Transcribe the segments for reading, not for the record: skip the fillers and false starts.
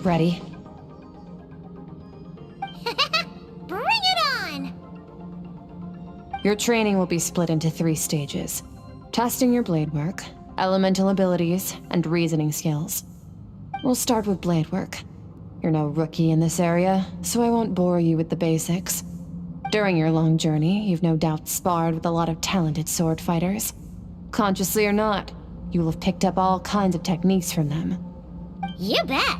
Ready? Bring it on! Your training will be split into 3 stages. Testing your blade work, elemental abilities, and reasoning skills. We'll start with blade work. You're no rookie in this area, so I won't bore you with the basics. During your long journey, you've no doubt sparred with a lot of talented sword fighters. Consciously or not, you will have picked up all kinds of techniques from them. You bet!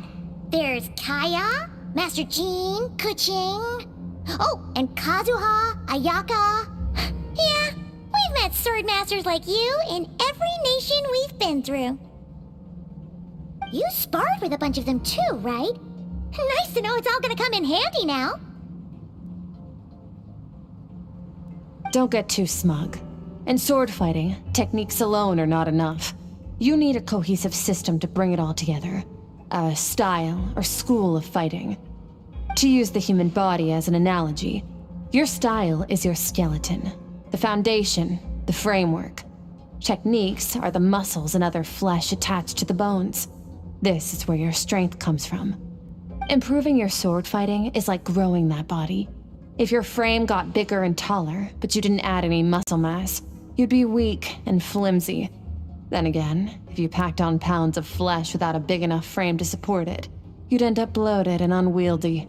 There's Kaya, Master Jean, Kuching... Oh, and Kazuha, Ayaka... Yeah, we've met sword masters like you in every nation we've been through. You sparred with a bunch of them too, right? Nice to know it's all gonna come in handy now. Don't get too smug. In sword fighting, techniques alone are not enough. You need a cohesive system to bring it all together. A style or school of fighting. To use the human body as an analogy, your style is your skeleton, the foundation, the framework. Techniques are the muscles and other flesh attached to the bones. This is where your strength comes from. Improving your sword fighting is like growing that body. If your frame got bigger and taller, but you didn't add any muscle mass, you'd be weak and flimsy. Then again, if you packed on pounds of flesh without a big enough frame to support it, you'd end up bloated and unwieldy.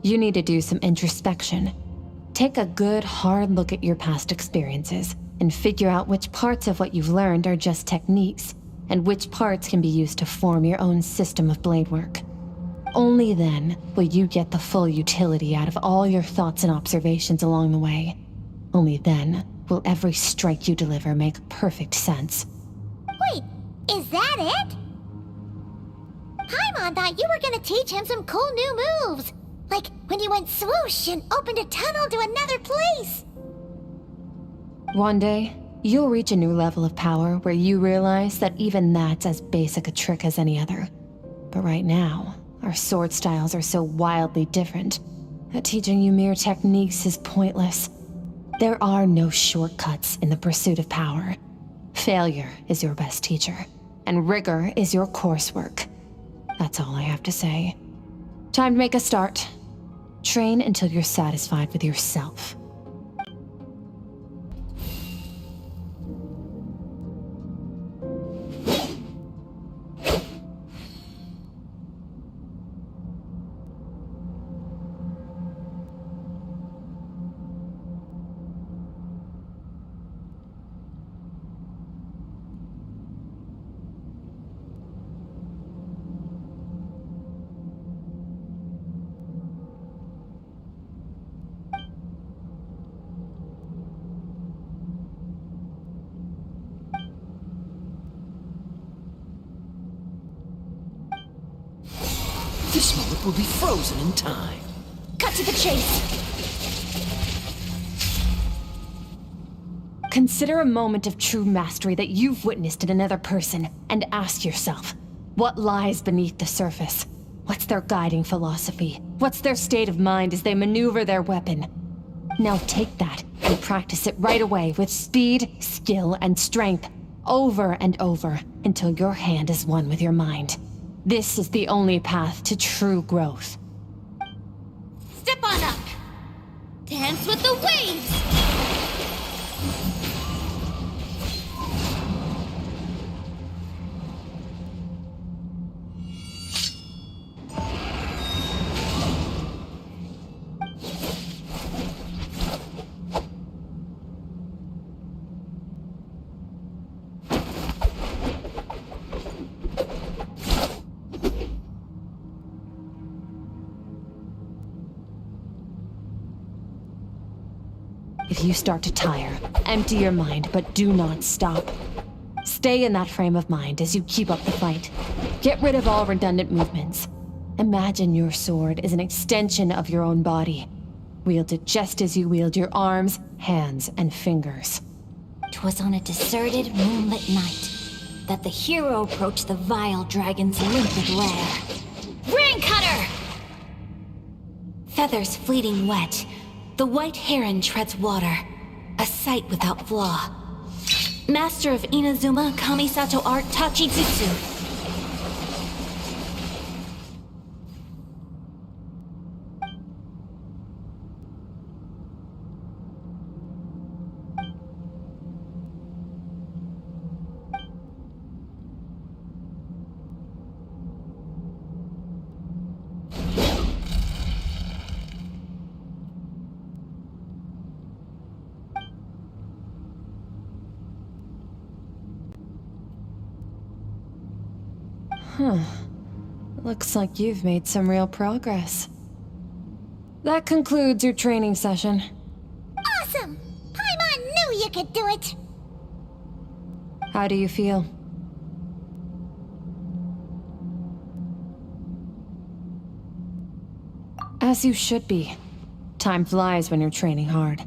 You need to do some introspection. Take a good, hard look at your past experiences and figure out which parts of what you've learned are just techniques, and which parts can be used to form your own system of blade work. Only then will you get the full utility out of all your thoughts and observations along the way. Only then will every strike you deliver make perfect sense. Wait, is that it? Paimon thought you were gonna teach him some cool new moves. Like when you went swoosh and opened a tunnel to another place. One day, you'll reach a new level of power where you realize that even that's as basic a trick as any other. But right now, our sword styles are so wildly different that teaching you mere techniques is pointless. There are no shortcuts in the pursuit of power. Failure is your best teacher, and rigor is your coursework. That's all I have to say. Time to make a start. Train until you're satisfied with yourself. This moment will be frozen in time. Cut to the chase. Consider a moment of true mastery that you've witnessed in another person, and ask yourself, what lies beneath the surface? What's their guiding philosophy? What's their state of mind as they maneuver their weapon? Now take that and practice it right away with speed, skill, and strength, over and over, until your hand is one with your mind. This is the only path to true growth. Step on up. Dance with the waves. If you start to tire, empty your mind, but do not stop. Stay in that frame of mind as you keep up the fight. Get rid of all redundant movements. Imagine your sword is an extension of your own body. Wield it just as you wield your arms, hands, and fingers. 'Twas on a deserted, moonlit night that the hero approached the vile dragon's limpid lair. Ring cutter! Feathers fleeting wet, the white heron treads water, a sight without flaw. Master of Inazuma Kamisato art Tachijutsu. Looks like you've made some real progress. That concludes your training session. Awesome! Paimon knew you could do it! How do you feel? As you should be. Time flies when you're training hard.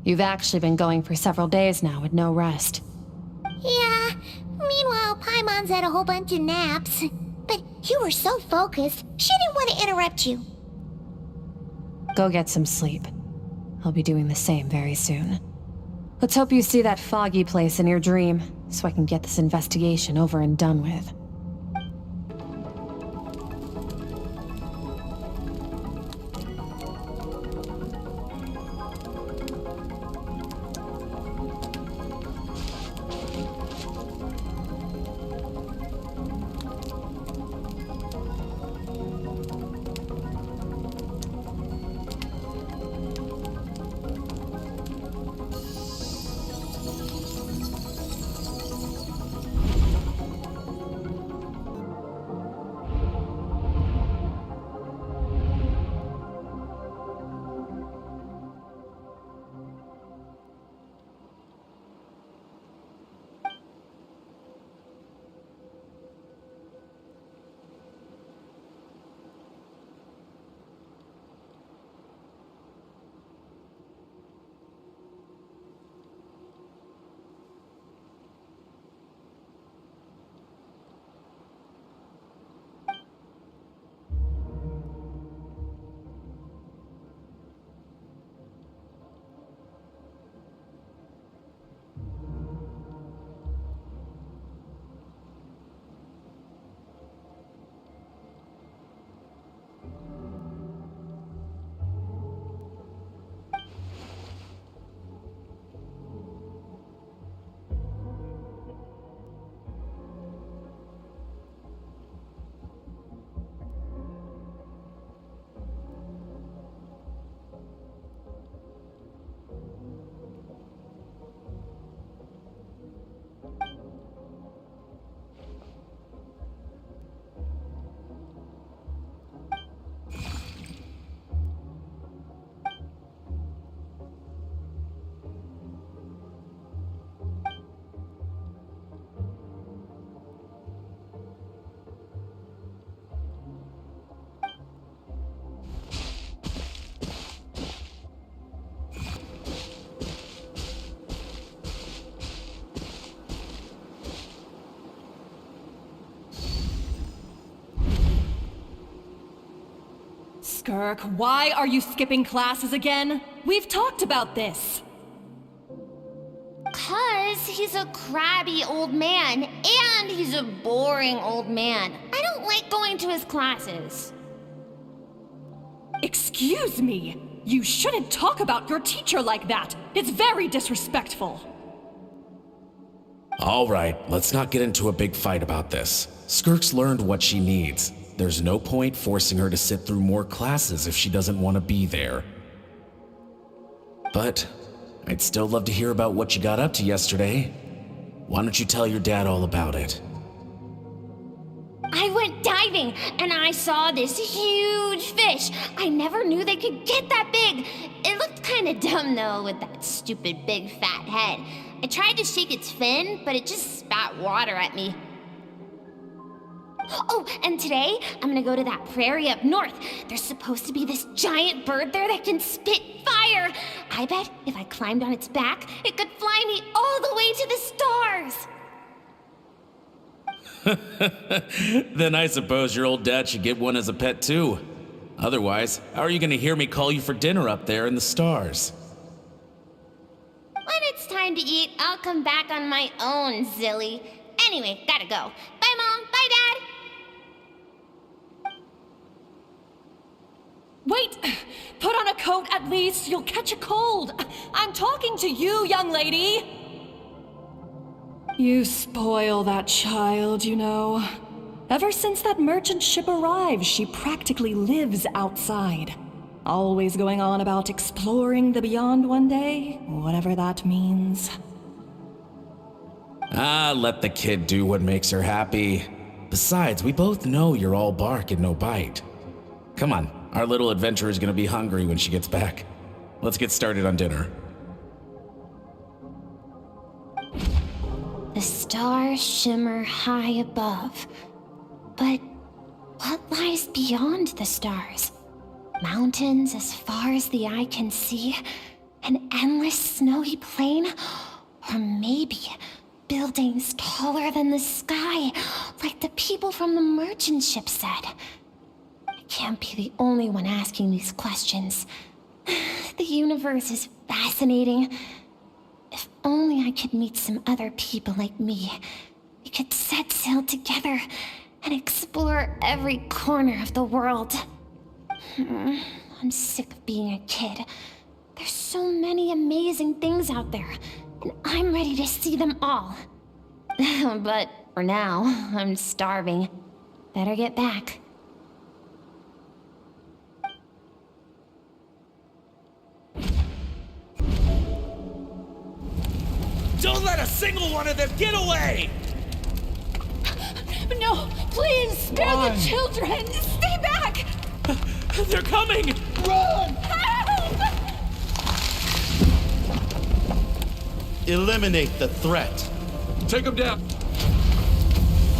You've actually been going for several days now with no rest. Yeah, meanwhile, Paimon's had a whole bunch of naps. But you were so focused, she didn't want to interrupt you. Go get some sleep. I'll be doing the same very soon. Let's hope you see that foggy place in your dream, so I can get this investigation over and done with. Skirk, why are you skipping classes again? We've talked about this. 'Cause he's a crabby old man, and he's a boring old man. I don't like going to his classes. Excuse me? You shouldn't talk about your teacher like that. It's very disrespectful. All right, let's not get into a big fight about this. Skirk's learned what she needs. There's no point forcing her to sit through more classes if she doesn't want to be there. But I'd still love to hear about what you got up to yesterday. Why don't you tell your dad all about it? I went diving, and I saw this huge fish. I never knew they could get that big. It looked kinda dumb, though, with that stupid big fat head. I tried to shake its fin, but it just spat water at me. Oh, and today, I'm gonna go to that prairie up north. There's supposed to be this giant bird there that can spit fire. I bet if I climbed on its back, it could fly me all the way to the stars. Then I suppose your old dad should get one as a pet too. Otherwise, how are you gonna hear me call you for dinner up there in the stars? When it's time to eat, I'll come back on my own, Zilly. Anyway, gotta go. Bye, Mom. Bye, Dad. Wait! Put on a coat at least. You'll catch a cold. I'm talking to you, young lady. You spoil that child, you know. Ever since that merchant ship arrived, she practically lives outside. Always going on about exploring the beyond one day, whatever that means. Ah, let the kid do what makes her happy. Besides, we both know you're all bark and no bite. Come on, our little adventurer is gonna be hungry when she gets back. Let's get started on dinner. The stars shimmer high above. But what lies beyond the stars? Mountains as far as the eye can see? An endless snowy plain? Or maybe buildings taller than the sky, like the people from the merchant ship said? I can't be the only one asking these questions. The universe is fascinating. If only I could meet some other people like me. We could set sail together and explore every corner of the world. I'm sick of being a kid. There's so many amazing things out there, and I'm ready to see them all. But for now, I'm starving. Better get back. Don't let a single one of them get away! No, please, spare the children! Stay back! They're coming! Run! Help! Eliminate the threat. Take them down.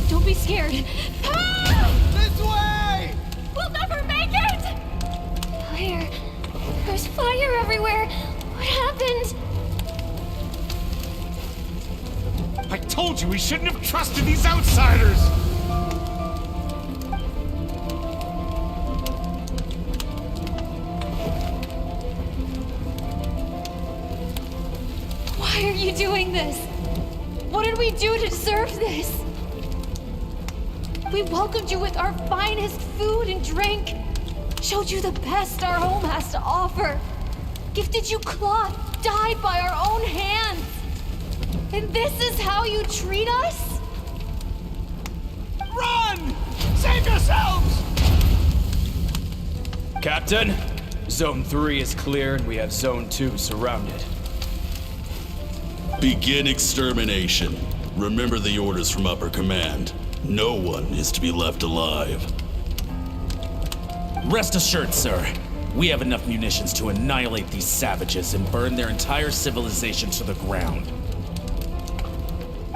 Don't be scared. Help! This way! We'll never make it! Where? There's fire everywhere. What happened? I told you we shouldn't have trusted these outsiders! Why are you doing this? What did we do to deserve this? We welcomed you with our finest food and drink, showed you the best our home has to offer, gifted you cloth dyed by our own hands. And this is how you treat us? Run! Save yourselves! Captain, Zone 3 is clear and we have Zone 2 surrounded. Begin extermination. Remember the orders from upper command. No one is to be left alive. Rest assured, sir. We have enough munitions to annihilate these savages and burn their entire civilization to the ground.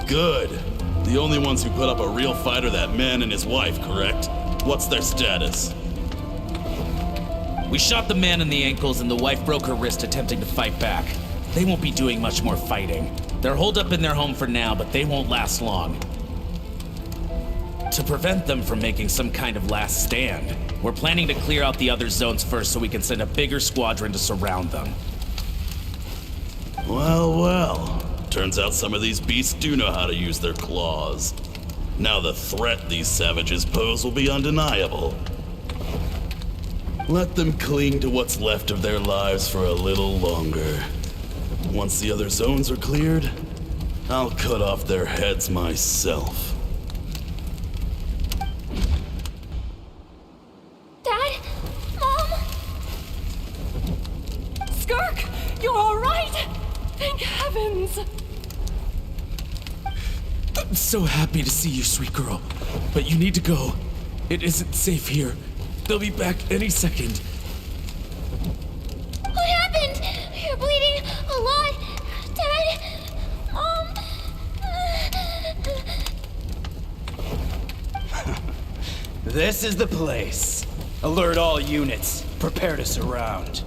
Good. The only ones who put up a real fight are that man and his wife, correct? What's their status? We shot the man in the ankles and the wife broke her wrist attempting to fight back. They won't be doing much more fighting. They're holed up in their home for now, but they won't last long. To prevent them from making some kind of last stand, we're planning to clear out the other zones first so we can send a bigger squadron to surround them. Well, well. Turns out some of these beasts do know how to use their claws. Now the threat these savages pose will be undeniable. Let them cling to what's left of their lives for a little longer. Once the other zones are cleared, I'll cut off their heads myself. Dad? Mom? Skirk, you're all right? Thank heavens! I'm so happy to see you, sweet girl. But you need to go. It isn't safe here. They'll be back any second. What happened? You're bleeding a lot. Dad? Mom? This is the place. Alert all units. Prepare to surround.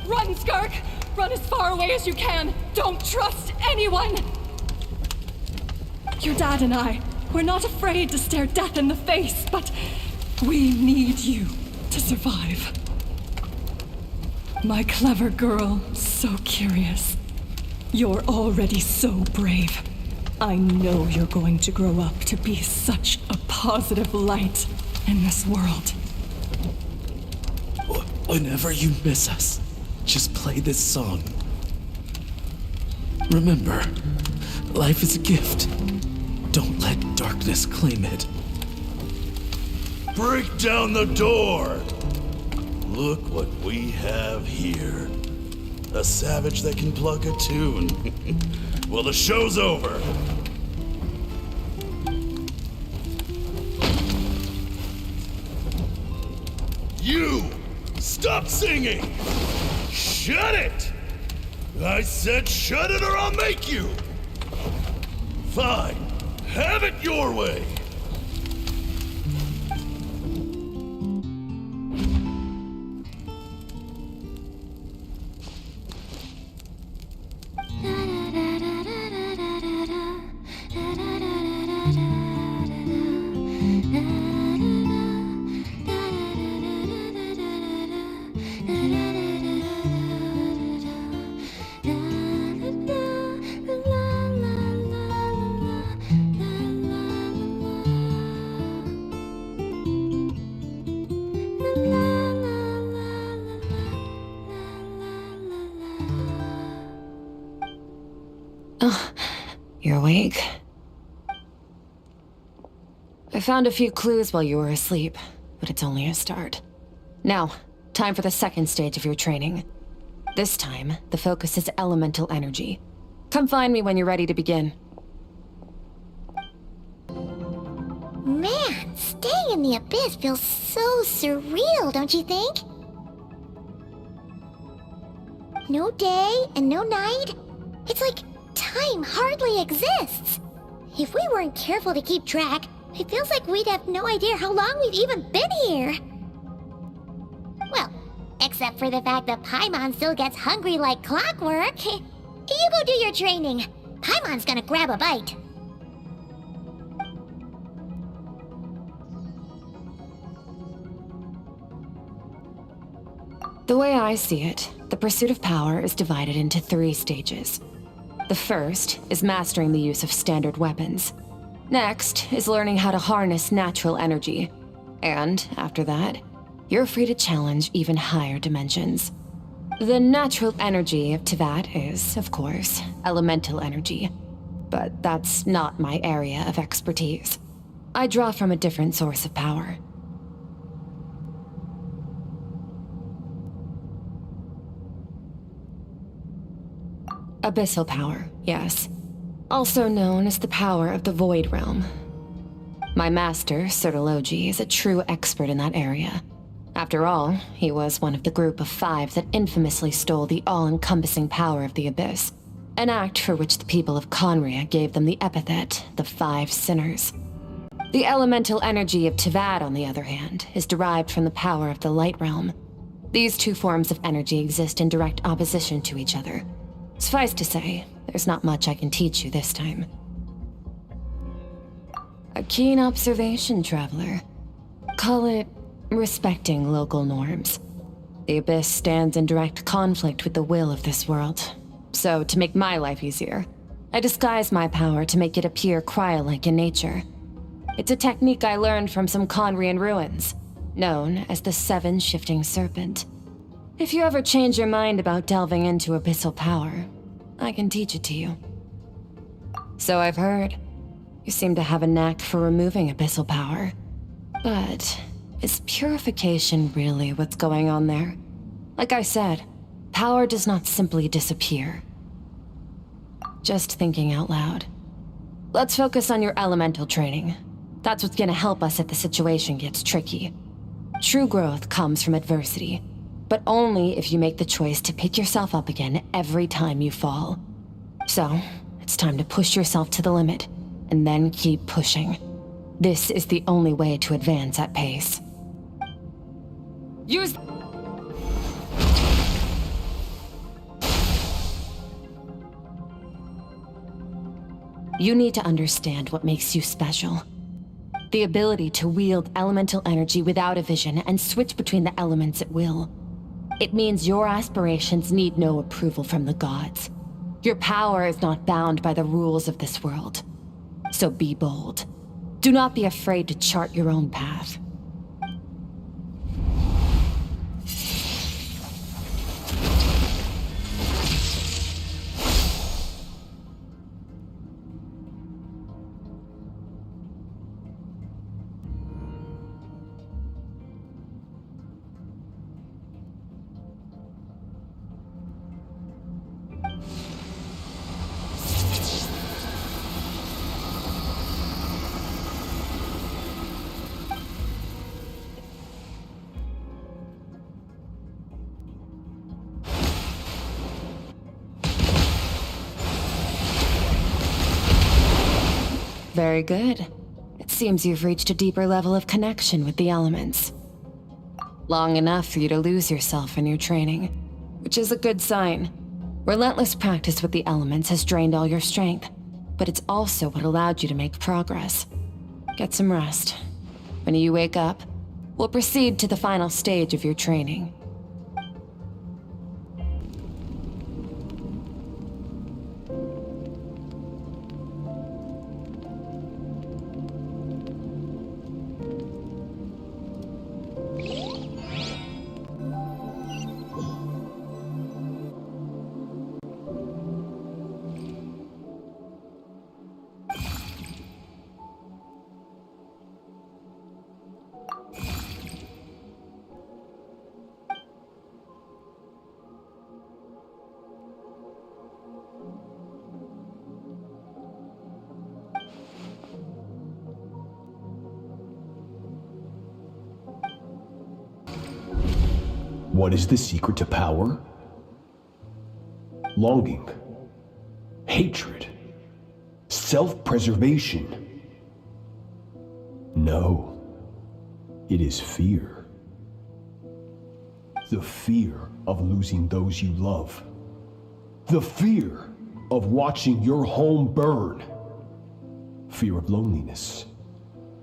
Run, Skirk! Run as far away as you can! Don't trust anyone! Your dad and I, we're not afraid to stare death in the face, but we need you to survive. My clever girl, so curious. You're already so brave. I know you're going to grow up to be such a positive light in this world. Whenever you miss us, just play this song. Remember, life is a gift. Don't let darkness claim it. Break down the door! Look what we have here. A savage that can pluck a tune. Well, the show's over. You! Stop singing! Shut it! I said shut it or I'll make you! Fine. Have it your way! You're awake? I found a few clues while you were asleep, but it's only a start. Now, time for the second stage of your training. This time, the focus is elemental energy. Come find me when you're ready to begin. Man, staying in the abyss feels so surreal, don't you think? No day and no night. It's like time hardly exists. If we weren't careful to keep track, it feels like we'd have no idea how long we've even been here. Well, except for the fact that Paimon still gets hungry like clockwork. You go do your training. Paimon's gonna grab a bite. The way I see it, the pursuit of power is divided into 3 stages. The first is mastering the use of standard weapons. Next is learning how to harness natural energy. And after that, you're free to challenge even higher dimensions. The natural energy of Teyvat is, of course, elemental energy. But that's not my area of expertise. I draw from a different source of power. Abyssal power, yes. Also known as the power of the Void Realm. My master, Sertologi, is a true expert in that area. After all, he was one of the group of 5 that infamously stole the all-encompassing power of the Abyss, an act for which the people of Conria gave them the epithet, the 5 Sinners. The elemental energy of Teyvat, on the other hand, is derived from the power of the Light Realm. These 2 forms of energy exist in direct opposition to each other. Suffice to say, there's not much I can teach you this time. A keen observation, traveler. Call it respecting local norms. The Abyss stands in direct conflict with the will of this world. So, to make my life easier, I disguise my power to make it appear cryo-like in nature. It's a technique I learned from some Conrian ruins, known as the 7 Shifting Serpent. If you ever change your mind about delving into abyssal power, I can teach it to you. So I've heard. You seem to have a knack for removing abyssal power. But is purification really what's going on there? Like I said, power does not simply disappear. Just thinking out loud. Let's focus on your elemental training. That's what's gonna help us if the situation gets tricky. True growth comes from adversity, but only if you make the choice to pick yourself up again every time you fall. So, it's time to push yourself to the limit, and then keep pushing. This is the only way to advance at pace. Use... You need to understand what makes you special. The ability to wield elemental energy without a vision and switch between the elements at will. It means your aspirations need no approval from the gods. Your power is not bound by the rules of this world. So be bold. Do not be afraid to chart your own path. Very good. It seems you've reached a deeper level of connection with the elements. Long enough for you to lose yourself in your training, which is a good sign. Relentless practice with the elements has drained all your strength, but it's also what allowed you to make progress. Get some rest. When you wake up, we'll proceed to the final stage of your training. What is the secret to power? Longing, hatred, self-preservation. No, it is fear. The fear of losing those you love. The fear of watching your home burn. Fear of loneliness.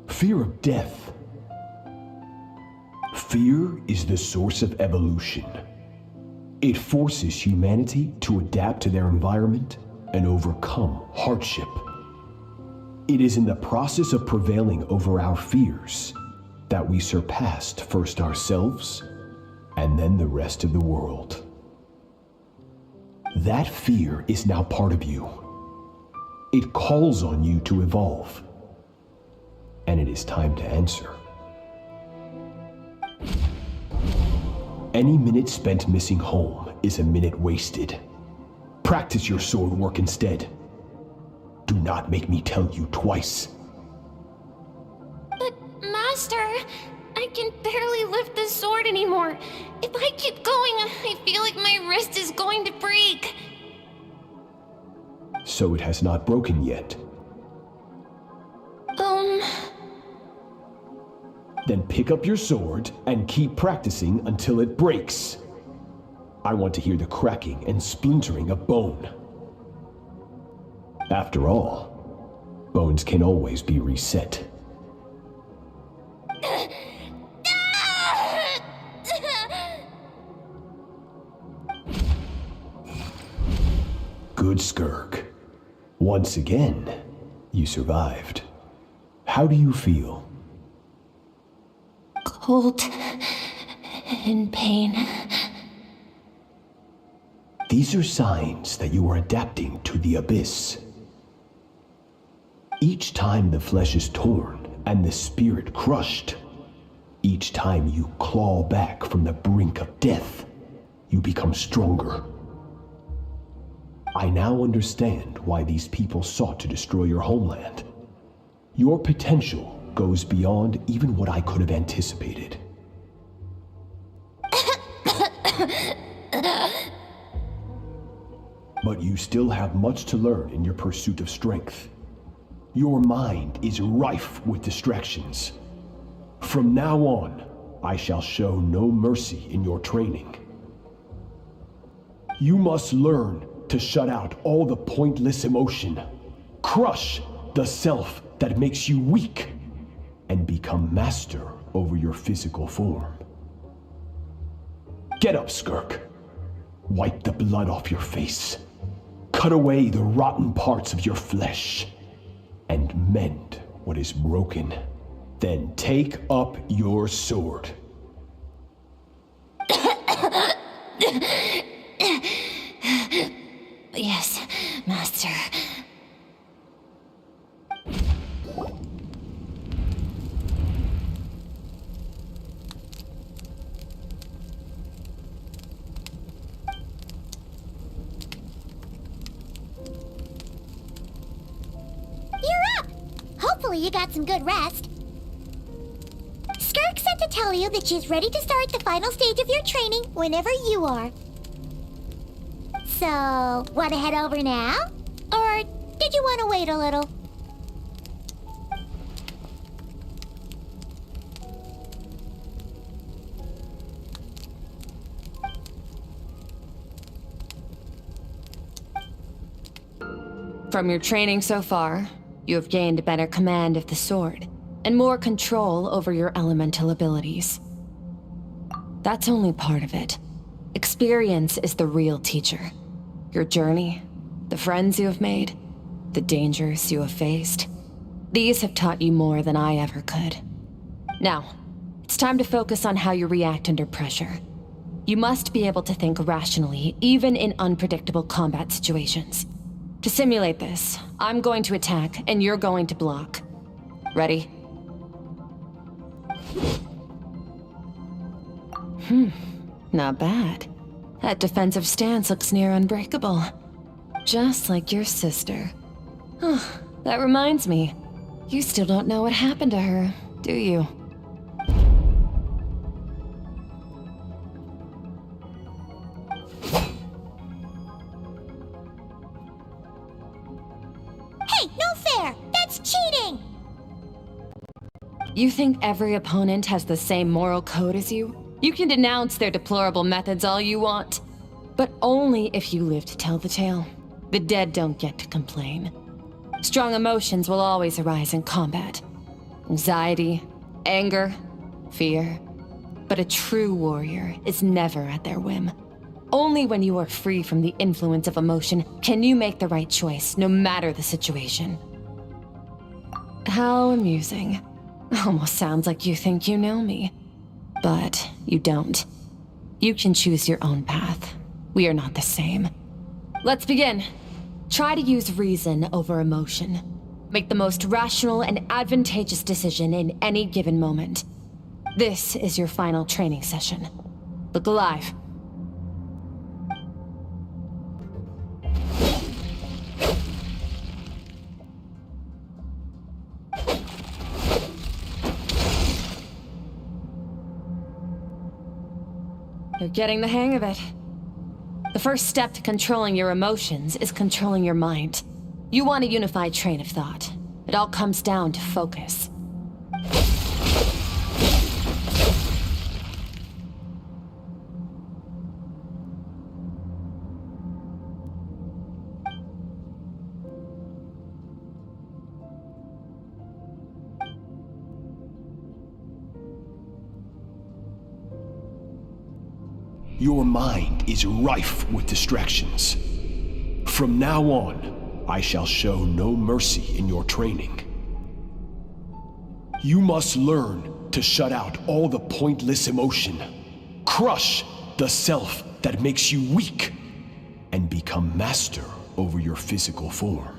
Fear of death. Fear is the source of evolution. It forces humanity to adapt to their environment and overcome hardship. It is in the process of prevailing over our fears that we surpassed first ourselves and then the rest of the world. That fear is now part of you. It calls on you to evolve. And it is time to answer. Any minute spent missing home is a minute wasted. Practice your sword work instead. Do not make me tell you twice. But, Master, I can barely lift the sword anymore. If I keep going, I feel like my wrist is going to break. So it has not broken yet. Then pick up your sword and keep practicing until it breaks. I want to hear the cracking and splintering of bone. After all, bones can always be reset. Good Skirk. Once again, you survived. How do you feel? Cold. In pain. These are signs that you are adapting to the abyss. Each time the flesh is torn and the spirit crushed, each time you claw back from the brink of death, you become stronger. I now understand why these people sought to destroy your homeland. Your potential goes beyond even what I could have anticipated. But you still have much to learn in your pursuit of strength. Your mind is rife with distractions. From now on, I shall show no mercy in your training. You must learn to shut out all the pointless emotion, crush the self that makes you weak, and become master over your physical form. Get up, Skirk. Wipe the blood off your face. Cut away the rotten parts of your flesh. And mend what is broken. Then take up your sword. Yes, Master. Hopefully you got some good rest. Skirk said to tell you that she's ready to start the final stage of your training whenever you are. So, want to head over now? Or did you want to wait a little? From your training so far, you have gained better command of the sword, and more control over your elemental abilities. That's only part of it. Experience is the real teacher. Your journey, the friends you have made, the dangers you have faced. These have taught you more than I ever could. Now, it's time to focus on how you react under pressure. You must be able to think rationally, even in unpredictable combat situations. To simulate this, I'm going to attack, and you're going to block. Ready? Not bad. That defensive stance looks near unbreakable. Just like your sister. Oh, that reminds me. You still don't know what happened to her, do you? Hey, no fair! That's cheating! You think every opponent has the same moral code as you? You can denounce their deplorable methods all you want, but only if you live to tell the tale. The dead don't get to complain. Strong emotions will always arise in combat. Anxiety, anger, fear. But a true warrior is never at their whim. Only when you are free from the influence of emotion can you make the right choice, no matter the situation. How amusing. Almost sounds like you think you know me. But you don't. You can choose your own path. We are not the same. Let's begin. Try to use reason over emotion. Make the most rational and advantageous decision in any given moment. This is your final training session. Look alive. You're getting the hang of it. The first step to controlling your emotions is controlling your mind. You want a unified train of thought. It all comes down to focus. Your mind is rife with distractions. From now on, I shall show no mercy in your training. You must learn to shut out all the pointless emotion, crush the self that makes you weak, and become master over your physical form.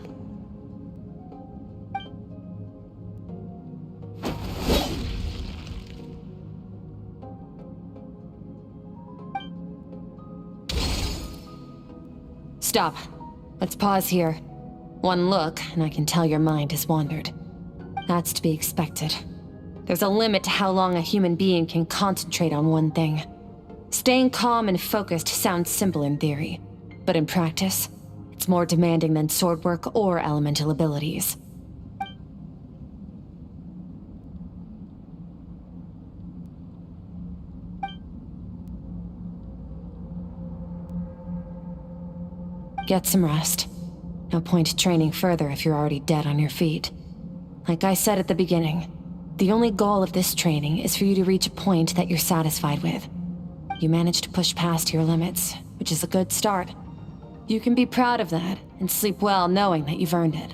Stop. Let's pause here. One look, and I can tell your mind has wandered. That's to be expected. There's a limit to how long a human being can concentrate on one thing. Staying calm and focused sounds simple in theory, but in practice, it's more demanding than sword work or elemental abilities. Get some rest. No point training further if you're already dead on your feet. Like I said at the beginning, the only goal of this training is for you to reach a point that you're satisfied with. You managed to push past your limits, which is a good start. You can be proud of that and sleep well knowing that you've earned it.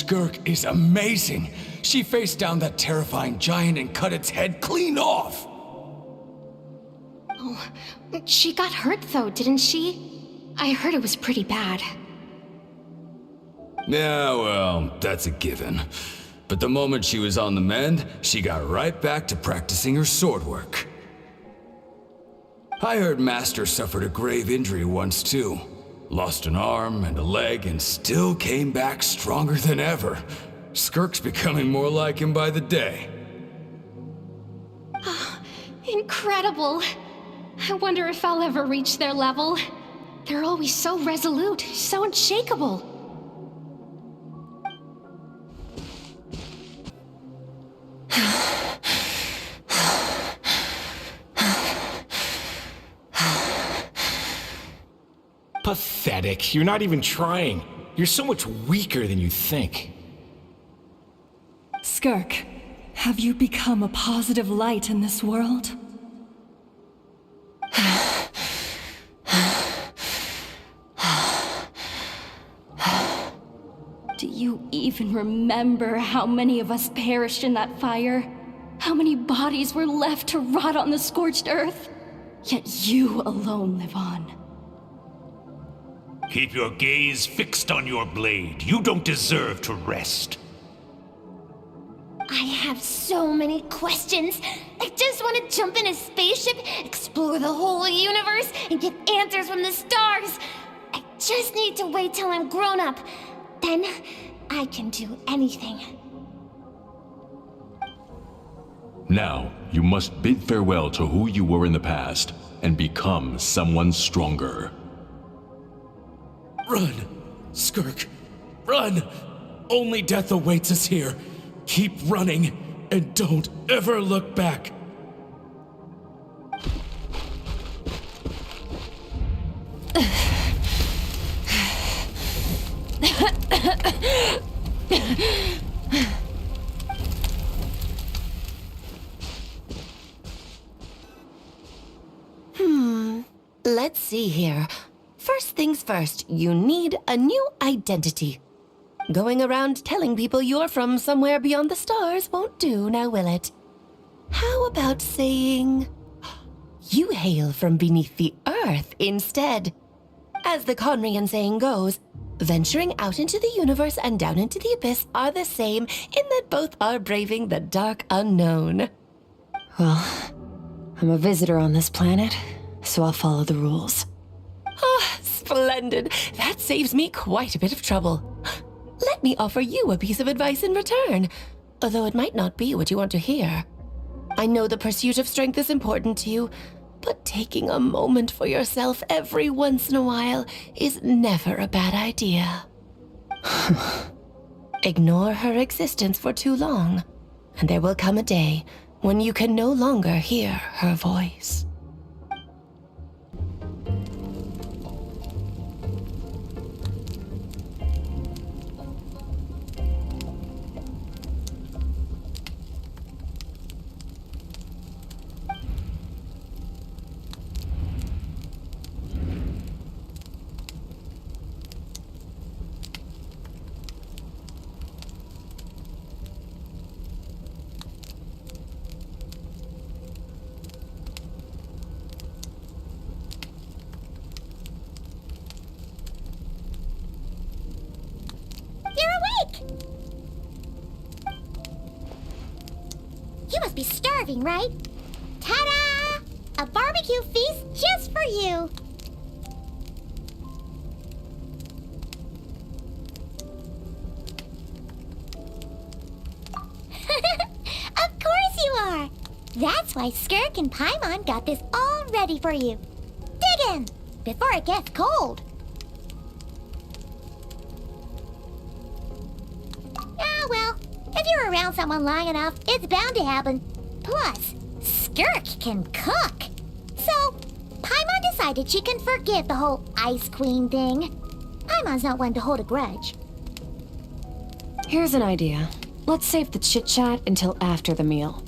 Skirk is amazing. She faced down that terrifying giant and cut its head clean off. Oh, she got hurt though, didn't she? I heard it was pretty bad. Yeah, well, that's a given. But the moment she was on the mend, she got right back to practicing her sword work. I heard Master suffered a grave injury once too. Lost an arm and a leg and still came back stronger than ever. Skirk's becoming more like him by the day. Incredible. I wonder if I'll ever reach their level. They're always so resolute, so unshakable. Pathetic. You're not even trying. You're so much weaker than you think. Skirk, have you become a positive light in this world? Do you even remember how many of us perished in that fire? How many bodies were left to rot on the scorched earth? Yet you alone live on. Keep your gaze fixed on your blade. You don't deserve to rest. I have so many questions. I just want to jump in a spaceship, explore the whole universe, and get answers from the stars. I just need to wait till I'm grown up. Then I can do anything. Now, you must bid farewell to who you were in the past and become someone stronger. Run, Skirk, run! Only death awaits us here. Keep running, and don't ever look back. Let's see here. First things first, you need a new identity. Going around telling people you're from somewhere beyond the stars won't do, now will it? How about saying you hail from beneath the earth instead? As the Conrian saying goes, venturing out into the universe and down into the abyss are the same in that both are braving the dark unknown. Well, I'm a visitor on this planet, so I'll follow the rules. Ah, splendid. That saves me quite a bit of trouble. Let me offer you a piece of advice in return, although it might not be what you want to hear. I know the pursuit of strength is important to you, but taking a moment for yourself every once in a while is never a bad idea. Ignore her existence for too long, and there will come a day when you can no longer hear her voice. You must be starving, right? Ta-da! A barbecue feast just for you! Of course you are! That's why Skirk and Paimon got this all ready for you. Dig in, before it gets cold. Ah, well, if you're around someone long enough, it's bound to happen. Plus, Skirk can cook. So, Paimon decided she can forget the whole Ice Queen thing. Paimon's not one to hold a grudge. Here's an idea. Let's save the chit-chat until after the meal.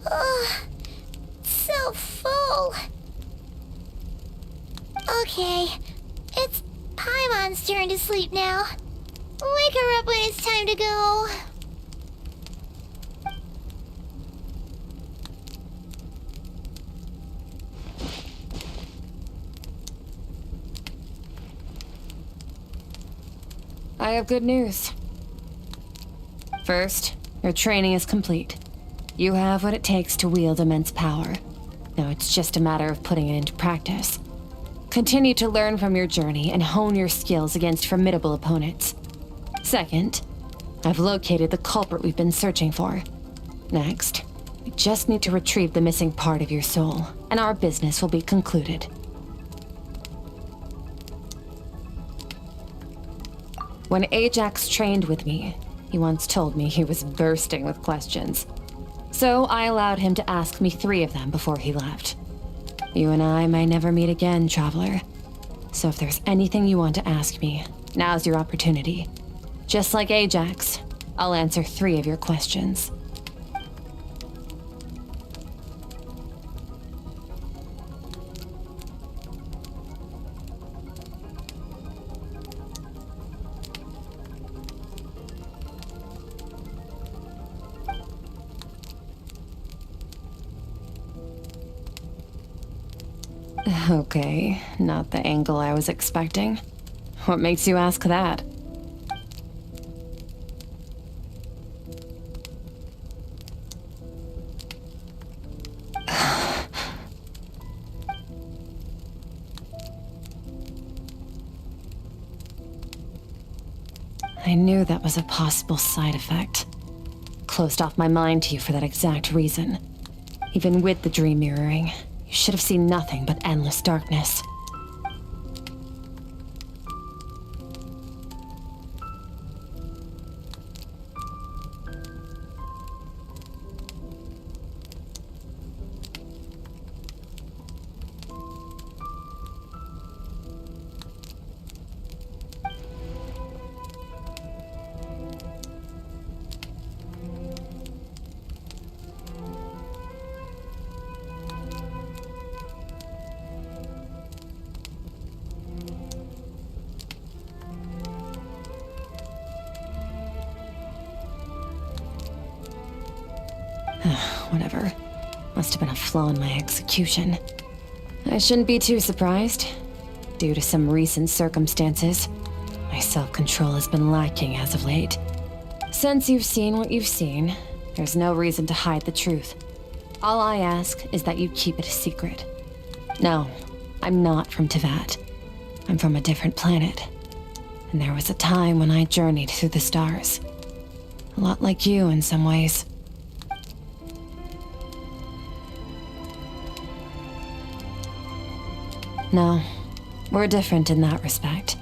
Ugh, so full. Okay, it's Paimon's turn to sleep now. Wake her up when it's time to go. I have good news. First, your training is complete. You have what it takes to wield immense power. Now it's just a matter of putting it into practice. Continue to learn from your journey and hone your skills against formidable opponents. Second, I've located the culprit we've been searching for. Next, we just need to retrieve the missing part of your soul, and our business will be concluded. When Ajax trained with me, he once told me he was bursting with questions. So I allowed him to ask me 3 of them before he left. You and I may never meet again, Traveler. So if there's anything you want to ask me, now's your opportunity. Just like Ajax, I'll answer 3 of your questions. Okay, not the angle I was expecting. What makes you ask that? I knew that was a possible side effect. Closed off my mind to you for that exact reason. Even with the dream mirroring, you should have seen nothing but endless darkness. Whatever. Must have been a flaw in my execution. I shouldn't be too surprised. Due to some recent circumstances, my self-control has been lacking as of late. Since you've seen what you've seen, there's no reason to hide the truth. All I ask is that you keep it a secret. No, I'm not from Teyvat. I'm from a different planet. And there was a time when I journeyed through the stars. A lot like you in some ways. No, we're different in that respect.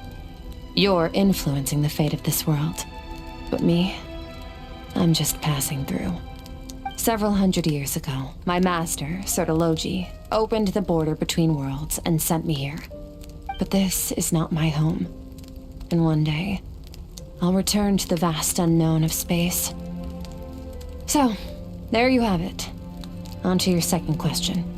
You're influencing the fate of this world. But me, I'm just passing through. Several hundred years ago, my master, Sertologi, opened the border between worlds and sent me here. But this is not my home. And one day, I'll return to the vast unknown of space. So, there you have it. On to your second question.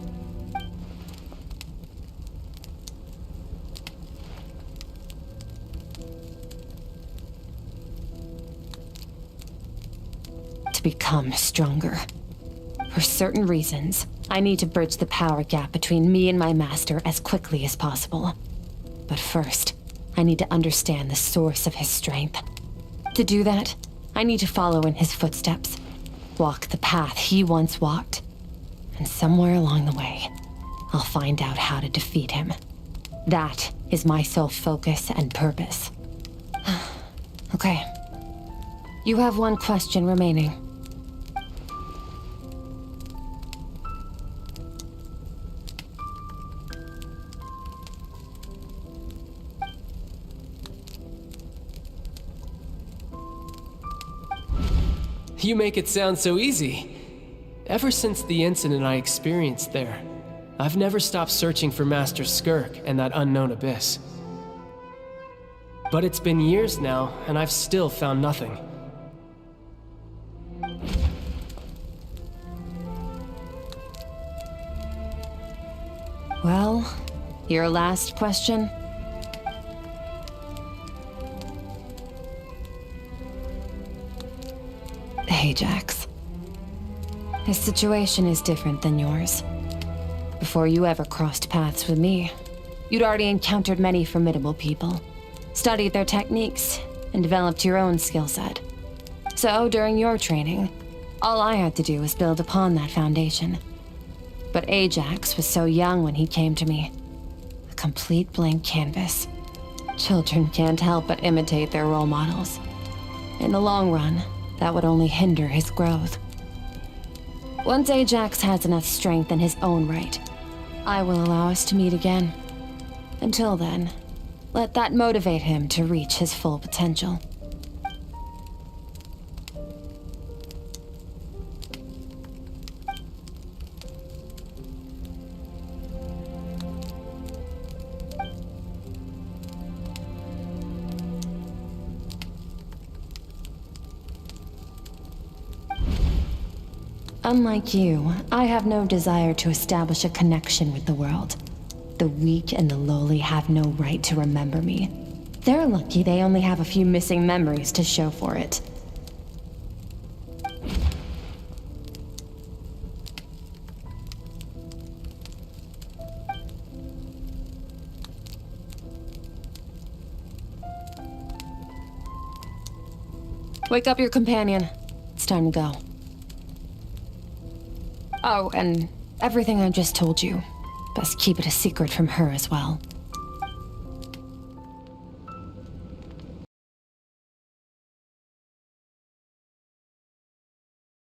Become stronger. For certain reasons, I need to bridge the power gap between me and my master as quickly as possible. But first, I need to understand the source of his strength. To do that, I need to follow in his footsteps, walk the path he once walked. And somewhere along the way, I'll find out how to defeat him. That is my sole focus and purpose. Okay. You have one question remaining. You make it sound so easy. Ever since the incident I experienced there, I've never stopped searching for Master Skirk and that unknown abyss. But it's been years now, and I've still found nothing. Well, Your last question? Ajax. His situation is different than yours. Before you ever crossed paths with me, you'd already encountered many formidable people, studied their techniques, and developed your own skill set. So, during your training, all I had to do was build upon that foundation. But Ajax was so young when he came to me. A complete blank canvas. Children can't help but imitate their role models. In the long run, that would only hinder his growth. Once Ajax has enough strength in his own right, I will allow us to meet again. Until then, let that motivate him to reach his full potential. Unlike you, I have no desire to establish a connection with the world. The weak and the lowly have no right to remember me. They're lucky they only have a few missing memories to show for it. Wake up your companion. It's time to go. Oh, and everything I just told you, best keep it a secret from her as well.